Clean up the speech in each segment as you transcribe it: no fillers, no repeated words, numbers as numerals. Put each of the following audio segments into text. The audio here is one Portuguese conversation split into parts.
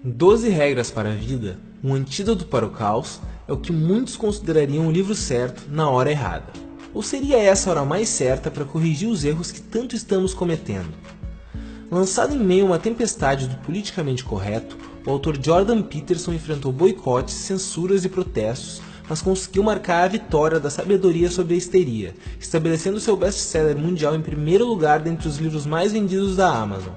12 Regras para a Vida, um antídoto para o caos, é o que muitos considerariam o livro certo na hora errada. Ou seria essa a hora mais certa para corrigir os erros que tanto estamos cometendo? Lançado em meio a uma tempestade do politicamente correto, o autor Jordan Peterson enfrentou boicotes, censuras e protestos, mas conseguiu marcar a vitória da sabedoria sobre a histeria, estabelecendo seu best-seller mundial em primeiro lugar dentre os livros mais vendidos da Amazon.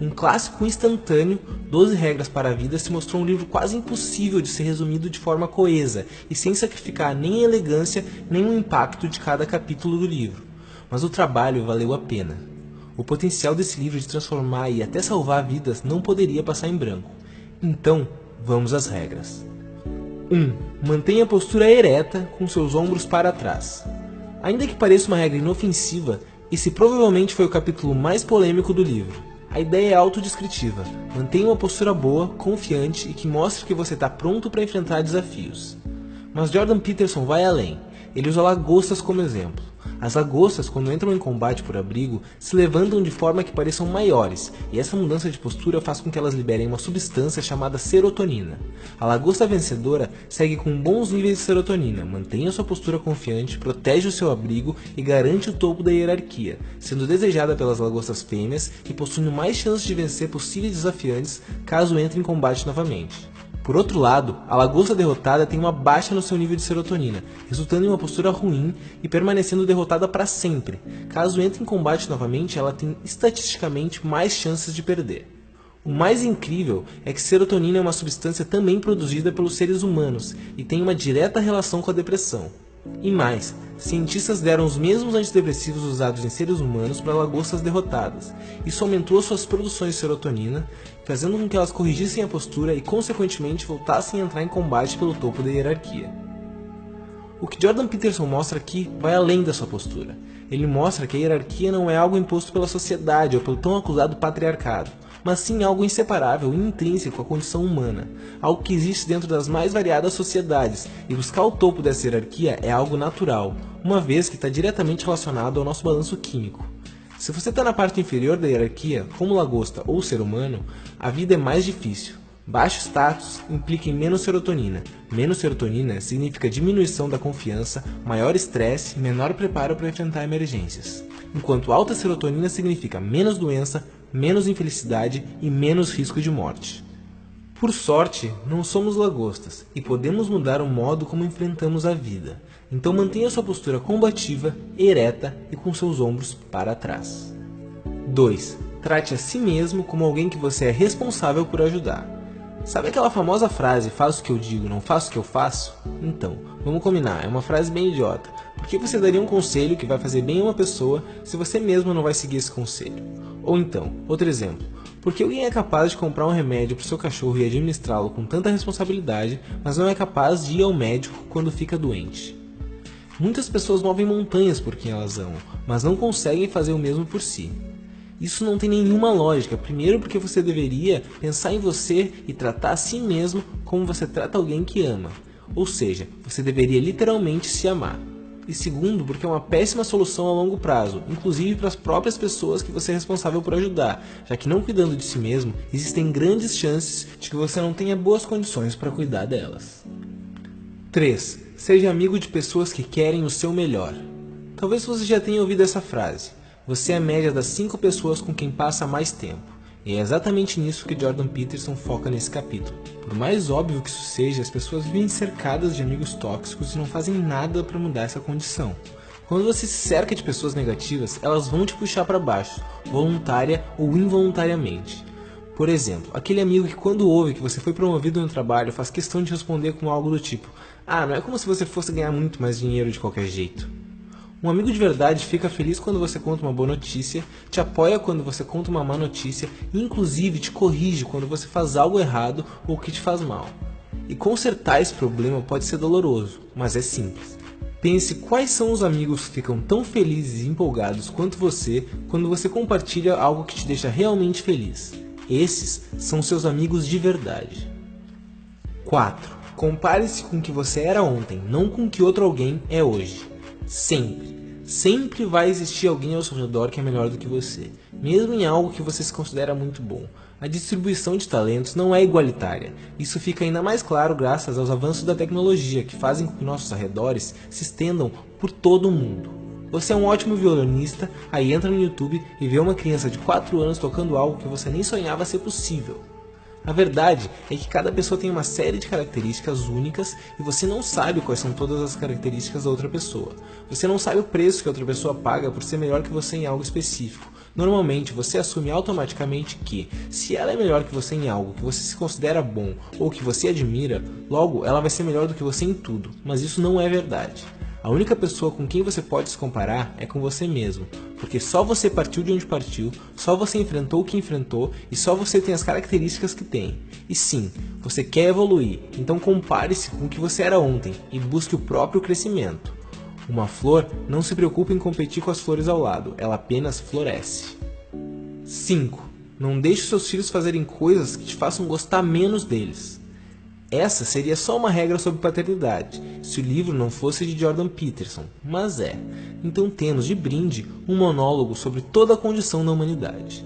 Um clássico instantâneo, 12 Regras para a Vida se mostrou um livro quase impossível de ser resumido de forma coesa e sem sacrificar nem a elegância nem o impacto de cada capítulo do livro. Mas o trabalho valeu a pena. O potencial desse livro de transformar e até salvar vidas não poderia passar em branco. Então, vamos às regras. 1. Mantenha a postura ereta com seus ombros para trás. Ainda que pareça uma regra inofensiva, esse provavelmente foi o capítulo mais polêmico do livro. A ideia é autodescritiva. Mantenha uma postura boa, confiante e que mostre que você está pronto para enfrentar desafios. Mas Jordan Peterson vai além. Ele usa lagostas como exemplo. As lagostas, quando entram em combate por abrigo, se levantam de forma que pareçam maiores, e essa mudança de postura faz com que elas liberem uma substância chamada serotonina. A lagosta vencedora segue com bons níveis de serotonina, mantém a sua postura confiante, protege o seu abrigo e garante o topo da hierarquia, sendo desejada pelas lagostas fêmeas e possuindo mais chances de vencer possíveis desafiantes caso entre em combate novamente. Por outro lado, a lagosta derrotada tem uma baixa no seu nível de serotonina, resultando em uma postura ruim e permanecendo derrotada para sempre. Caso entre em combate novamente, ela tem estatisticamente mais chances de perder. O mais incrível é que serotonina é uma substância também produzida pelos seres humanos e tem uma direta relação com a depressão. E mais, cientistas deram os mesmos antidepressivos usados em seres humanos para lagostas derrotadas. Isso aumentou suas produções de serotonina, fazendo com que elas corrigissem a postura e, consequentemente, voltassem a entrar em combate pelo topo da hierarquia. O que Jordan Peterson mostra aqui vai além da sua postura. Ele mostra que a hierarquia não é algo imposto pela sociedade ou pelo tão acusado patriarcado, mas sim algo inseparável e intrínseco à condição humana, algo que existe dentro das mais variadas sociedades, e buscar o topo dessa hierarquia é algo natural, uma vez que está diretamente relacionado ao nosso balanço químico. Se você está na parte inferior da hierarquia, como lagosta ou ser humano, a vida é mais difícil. Baixo status implica em menos serotonina. Menos serotonina significa diminuição da confiança, maior estresse e menor preparo para enfrentar emergências. Enquanto alta serotonina significa menos doença, menos infelicidade e menos risco de morte. Por sorte, não somos lagostas e podemos mudar o modo como enfrentamos a vida. Então mantenha sua postura combativa, ereta e com seus ombros para trás. 2. Trate a si mesmo como alguém que você é responsável por ajudar. Sabe aquela famosa frase, faço o que eu digo, não faço o que eu faço? Então, vamos combinar, é uma frase bem idiota. Por que você daria um conselho que vai fazer bem a uma pessoa se você mesmo não vai seguir esse conselho? Ou então, outro exemplo, por que alguém é capaz de comprar um remédio para o seu cachorro e administrá-lo com tanta responsabilidade, mas não é capaz de ir ao médico quando fica doente? Muitas pessoas movem montanhas por quem elas amam, mas não conseguem fazer o mesmo por si. Isso não tem nenhuma lógica, primeiro porque você deveria pensar em você e tratar a si mesmo como você trata alguém que ama. Ou seja, você deveria literalmente se amar. E segundo, porque é uma péssima solução a longo prazo, inclusive para as próprias pessoas que você é responsável por ajudar, já que não cuidando de si mesmo, existem grandes chances de que você não tenha boas condições para cuidar delas. 3. Seja amigo de pessoas que querem o seu melhor. Talvez você já tenha ouvido essa frase. Você é a média das 5 pessoas com quem passa mais tempo. E é exatamente nisso que Jordan Peterson foca nesse capítulo. Por mais óbvio que isso seja, as pessoas vivem cercadas de amigos tóxicos e não fazem nada para mudar essa condição. Quando você se cerca de pessoas negativas, elas vão te puxar para baixo, voluntária ou involuntariamente. Por exemplo, aquele amigo que quando ouve que você foi promovido no trabalho faz questão de responder com algo do tipo: "Ah, não é como se você fosse ganhar muito mais dinheiro de qualquer jeito." Um amigo de verdade fica feliz quando você conta uma boa notícia, te apoia quando você conta uma má notícia e inclusive te corrige quando você faz algo errado ou que te faz mal. E consertar esse problema pode ser doloroso, mas é simples. Pense quais são os amigos que ficam tão felizes e empolgados quanto você quando você compartilha algo que te deixa realmente feliz. Esses são seus amigos de verdade. 4. Compare-se com o que você era ontem, não com o que outro alguém é hoje. Sempre vai existir alguém ao seu redor que é melhor do que você, mesmo em algo que você se considera muito bom. A distribuição de talentos não é igualitária. Isso fica ainda mais claro graças aos avanços da tecnologia que fazem com que nossos arredores se estendam por todo o mundo. Você é um ótimo violonista, aí entra no YouTube e vê uma criança de 4 anos tocando algo que você nem sonhava ser possível. A verdade é que cada pessoa tem uma série de características únicas e você não sabe quais são todas as características da outra pessoa. Você não sabe o preço que a outra pessoa paga por ser melhor que você em algo específico. Normalmente você assume automaticamente que, se ela é melhor que você em algo que você se considera bom ou que você admira, logo ela vai ser melhor do que você em tudo, mas isso não é verdade. A única pessoa com quem você pode se comparar é com você mesmo, porque só você partiu de onde partiu, só você enfrentou o que enfrentou e só você tem as características que tem. E sim, você quer evoluir, então compare-se com o que você era ontem e busque o próprio crescimento. Uma flor não se preocupa em competir com as flores ao lado, ela apenas floresce. 5. Não deixe seus filhos fazerem coisas que te façam gostar menos deles. Essa seria só uma regra sobre paternidade, se o livro não fosse de Jordan Peterson, mas é. Então temos de brinde um monólogo sobre toda a condição da humanidade.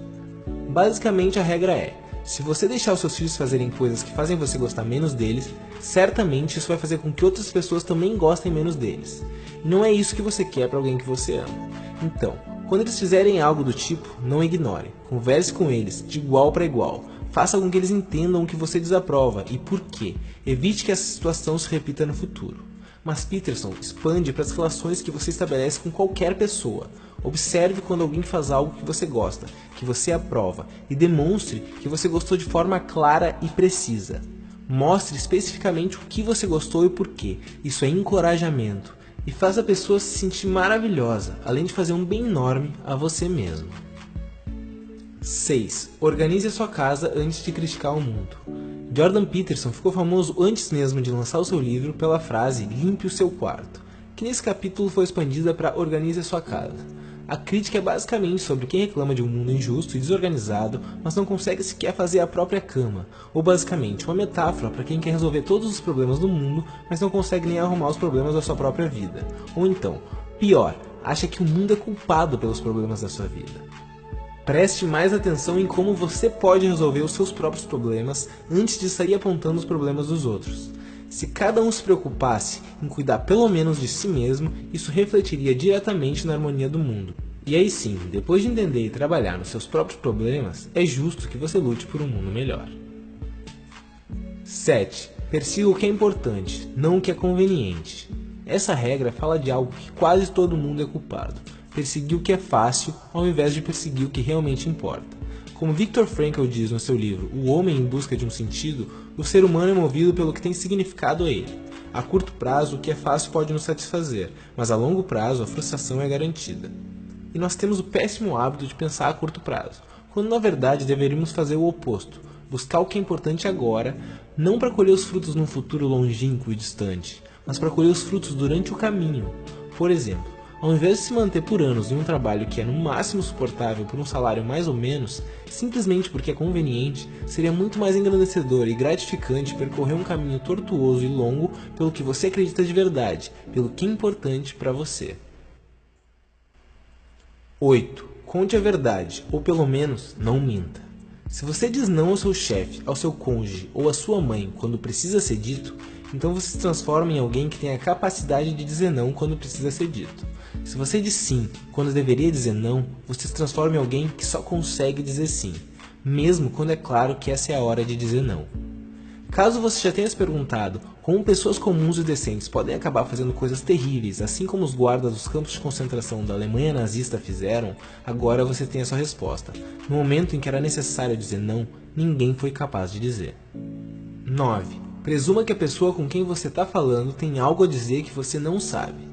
Basicamente a regra é, se você deixar os seus filhos fazerem coisas que fazem você gostar menos deles, certamente isso vai fazer com que outras pessoas também gostem menos deles. E não é isso que você quer para alguém que você ama. Então, quando eles fizerem algo do tipo, não ignore, converse com eles de igual para igual. Faça com que eles entendam o que você desaprova e por quê. Evite que essa situação se repita no futuro. Mas Peterson expande para as relações que você estabelece com qualquer pessoa. Observe quando alguém faz algo que você gosta, que você aprova, e demonstre que você gostou de forma clara e precisa. Mostre especificamente o que você gostou e por quê. Isso é encorajamento. E faz a pessoa se sentir maravilhosa, além de fazer um bem enorme a você mesmo. 6. Organize a sua casa antes de criticar o mundo. Jordan Peterson ficou famoso antes mesmo de lançar o seu livro pela frase "limpe o seu quarto", que nesse capítulo foi expandida para "organize a sua casa". A crítica é basicamente sobre quem reclama de um mundo injusto e desorganizado, mas não consegue sequer fazer a própria cama, ou basicamente uma metáfora para quem quer resolver todos os problemas do mundo, mas não consegue nem arrumar os problemas da sua própria vida. Ou então, pior, acha que o mundo é culpado pelos problemas da sua vida. Preste mais atenção em como você pode resolver os seus próprios problemas antes de sair apontando os problemas dos outros. Se cada um se preocupasse em cuidar pelo menos de si mesmo, isso refletiria diretamente na harmonia do mundo. E aí sim, depois de entender e trabalhar nos seus próprios problemas, é justo que você lute por um mundo melhor. 7. Persiga o que é importante, não o que é conveniente. Essa regra fala de algo que quase todo mundo é culpado. Perseguir o que é fácil, ao invés de perseguir o que realmente importa. Como Viktor Frankl diz no seu livro O Homem em Busca de um Sentido, o ser humano é movido pelo que tem significado a ele. A curto prazo, o que é fácil pode nos satisfazer, mas a longo prazo, a frustração é garantida. E nós temos o péssimo hábito de pensar a curto prazo, quando na verdade deveríamos fazer o oposto, buscar o que é importante agora, não para colher os frutos num futuro longínquo e distante, mas para colher os frutos durante o caminho. Por exemplo, ao invés de se manter por anos em um trabalho que é no máximo suportável por um salário mais ou menos, simplesmente porque é conveniente, seria muito mais engrandecedor e gratificante percorrer um caminho tortuoso e longo pelo que você acredita de verdade, pelo que é importante para você. 8. Conte a verdade, ou pelo menos, não minta. Se você diz não ao seu chefe, ao seu cônjuge ou à sua mãe quando precisa ser dito, então você se transforma em alguém que tem a capacidade de dizer não quando precisa ser dito. Se você diz sim quando deveria dizer não, você se transforma em alguém que só consegue dizer sim, mesmo quando é claro que essa é a hora de dizer não. Caso você já tenha se perguntado como pessoas comuns e decentes podem acabar fazendo coisas terríveis, assim como os guardas dos campos de concentração da Alemanha nazista fizeram, agora você tem a sua resposta. No momento em que era necessário dizer não, ninguém foi capaz de dizer. 9. Presuma que a pessoa com quem você está falando tem algo a dizer que você não sabe.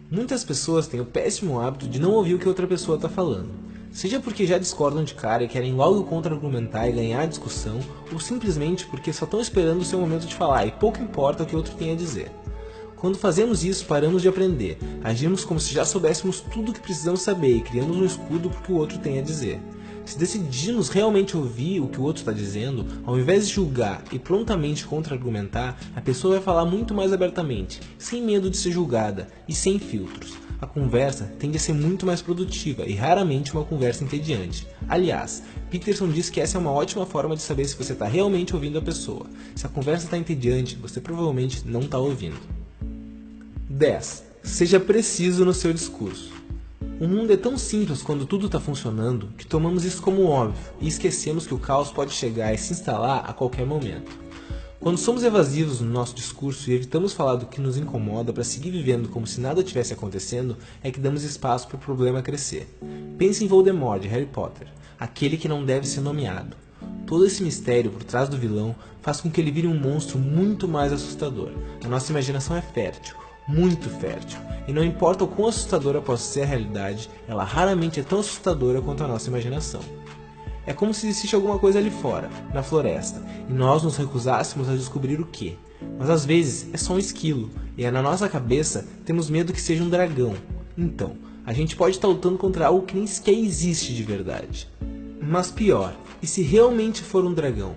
Muitas pessoas têm o péssimo hábito de não ouvir o que outra pessoa está falando. Seja porque já discordam de cara e querem logo contra-argumentar e ganhar a discussão, ou simplesmente porque só estão esperando o seu momento de falar e pouco importa o que o outro tem a dizer. Quando fazemos isso, paramos de aprender, agimos como se já soubéssemos tudo o que precisamos saber e criamos um escudo para o que o outro tem a dizer. Se decidirmos realmente ouvir o que o outro está dizendo, ao invés de julgar e prontamente contra-argumentar, a pessoa vai falar muito mais abertamente, sem medo de ser julgada e sem filtros. A conversa tende a ser muito mais produtiva e raramente uma conversa entediante. Aliás, Peterson diz que essa é uma ótima forma de saber se você está realmente ouvindo a pessoa. Se a conversa está entediante, você provavelmente não está ouvindo. 10. Seja preciso no seu discurso. O mundo é tão simples quando tudo está funcionando que tomamos isso como óbvio e esquecemos que o caos pode chegar e se instalar a qualquer momento. Quando somos evasivos no nosso discurso e evitamos falar do que nos incomoda para seguir vivendo como se nada tivesse acontecendo, é que damos espaço para o problema crescer. Pense em Voldemort de Harry Potter, aquele que não deve ser nomeado. Todo esse mistério por trás do vilão faz com que ele vire um monstro muito mais assustador. A nossa imaginação é fértil, muito fértil, e não importa o quão assustadora possa ser a realidade, ela raramente é tão assustadora quanto a nossa imaginação. É como se existisse alguma coisa ali fora, na floresta, e nós nos recusássemos a descobrir o que. Mas às vezes é só um esquilo, e na nossa cabeça temos medo que seja um dragão. Então, a gente pode estar lutando contra algo que nem sequer existe de verdade. Mas pior, e se realmente for um dragão?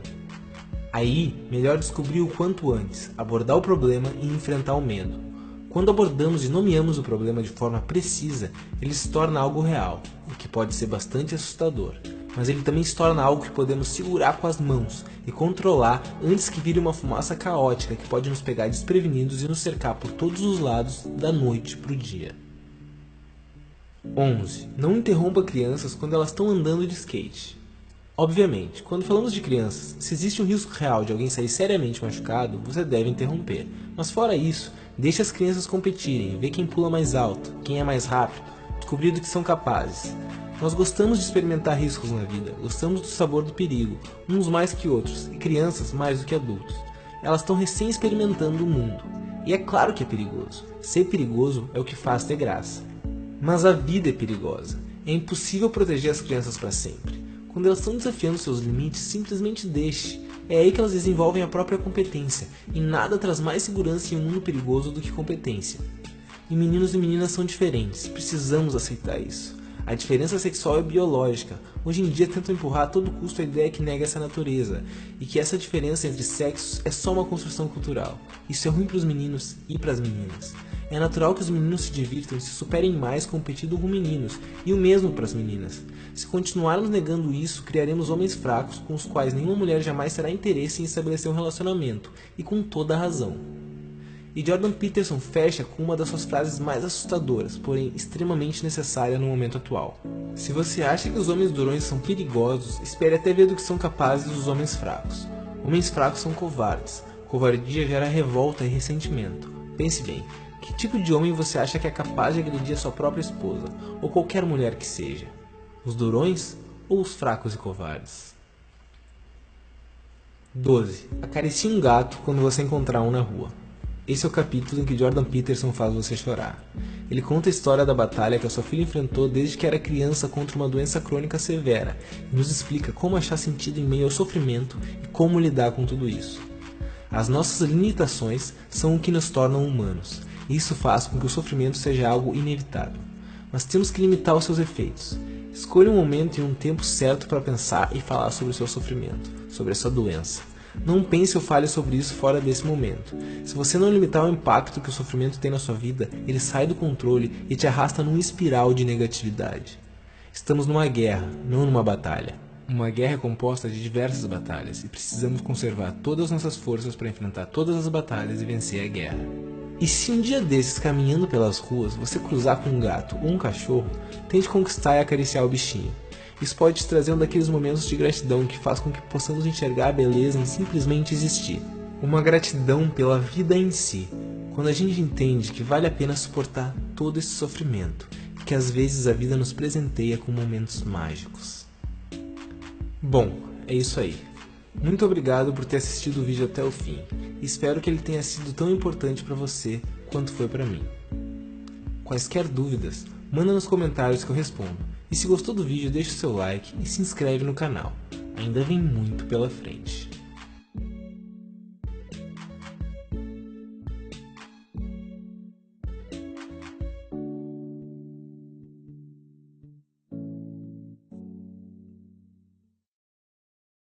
Aí, melhor descobrir o quanto antes, abordar o problema e enfrentar o medo. Quando abordamos e nomeamos o problema de forma precisa, ele se torna algo real, o que pode ser bastante assustador. Mas ele também se torna algo que podemos segurar com as mãos e controlar antes que vire uma fumaça caótica que pode nos pegar desprevenidos e nos cercar por todos os lados da noite para o dia. 11. Não interrompa crianças quando elas estão andando de skate. Obviamente, quando falamos de crianças, se existe um risco real de alguém sair seriamente machucado, você deve interromper. Mas fora isso, deixe as crianças competirem, ver quem pula mais alto, quem é mais rápido, descobrir do que são capazes. Nós gostamos de experimentar riscos na vida, gostamos do sabor do perigo, uns mais que outros, e crianças mais do que adultos. Elas estão recém experimentando o mundo. E é claro que é perigoso. Ser perigoso é o que faz ter graça. Mas a vida é perigosa. É impossível proteger as crianças para sempre. Quando elas estão desafiando seus limites, simplesmente deixe. É aí que elas desenvolvem a própria competência, e nada traz mais segurança em um mundo perigoso do que competência. E meninos e meninas são diferentes, precisamos aceitar isso. A diferença sexual é biológica. Hoje em dia tentam empurrar a todo custo a ideia que nega essa natureza, e que essa diferença entre sexos é só uma construção cultural. Isso é ruim para os meninos e para as meninas. É natural que os meninos se divirtam e se superem mais competindo com meninos, e o mesmo para as meninas. Se continuarmos negando isso, criaremos homens fracos com os quais nenhuma mulher jamais terá interesse em estabelecer um relacionamento, e com toda a razão. E Jordan Peterson fecha com uma das suas frases mais assustadoras, porém extremamente necessária no momento atual. Se você acha que os homens durões são perigosos, espere até ver do que são capazes os homens fracos. Homens fracos são covardes. Covardia gera revolta e ressentimento. Pense bem, que tipo de homem você acha que é capaz de agredir a sua própria esposa, ou qualquer mulher que seja? Os durões ou os fracos e covardes? 12. Acaricie um gato quando você encontrar um na rua. Esse é o capítulo em que Jordan Peterson faz você chorar. Ele conta a história da batalha que a sua filha enfrentou desde que era criança contra uma doença crônica severa e nos explica como achar sentido em meio ao sofrimento e como lidar com tudo isso. As nossas limitações são o que nos tornam humanos, e isso faz com que o sofrimento seja algo inevitável. Mas temos que limitar os seus efeitos. Escolha um momento e um tempo certo para pensar e falar sobre o seu sofrimento, sobre a sua doença. Não pense ou fale sobre isso fora desse momento. Se você não limitar o impacto que o sofrimento tem na sua vida, ele sai do controle e te arrasta num espiral de negatividade. Estamos numa guerra, não numa batalha. Uma guerra é composta de diversas batalhas e precisamos conservar todas as nossas forças para enfrentar todas as batalhas e vencer a guerra. E se um dia desses, caminhando pelas ruas, você cruzar com um gato ou um cachorro, tente conquistar e acariciar o bichinho. Isso pode te trazer um daqueles momentos de gratidão que faz com que possamos enxergar a beleza em simplesmente existir. Uma gratidão pela vida em si, quando a gente entende que vale a pena suportar todo esse sofrimento e que às vezes a vida nos presenteia com momentos mágicos. Bom, é isso aí. Muito obrigado por ter assistido o vídeo até o fim. Espero que ele tenha sido tão importante para você quanto foi para mim. Quaisquer dúvidas, manda nos comentários que eu respondo. E se gostou do vídeo, deixa o seu like e se inscreve no canal. Ainda vem muito pela frente.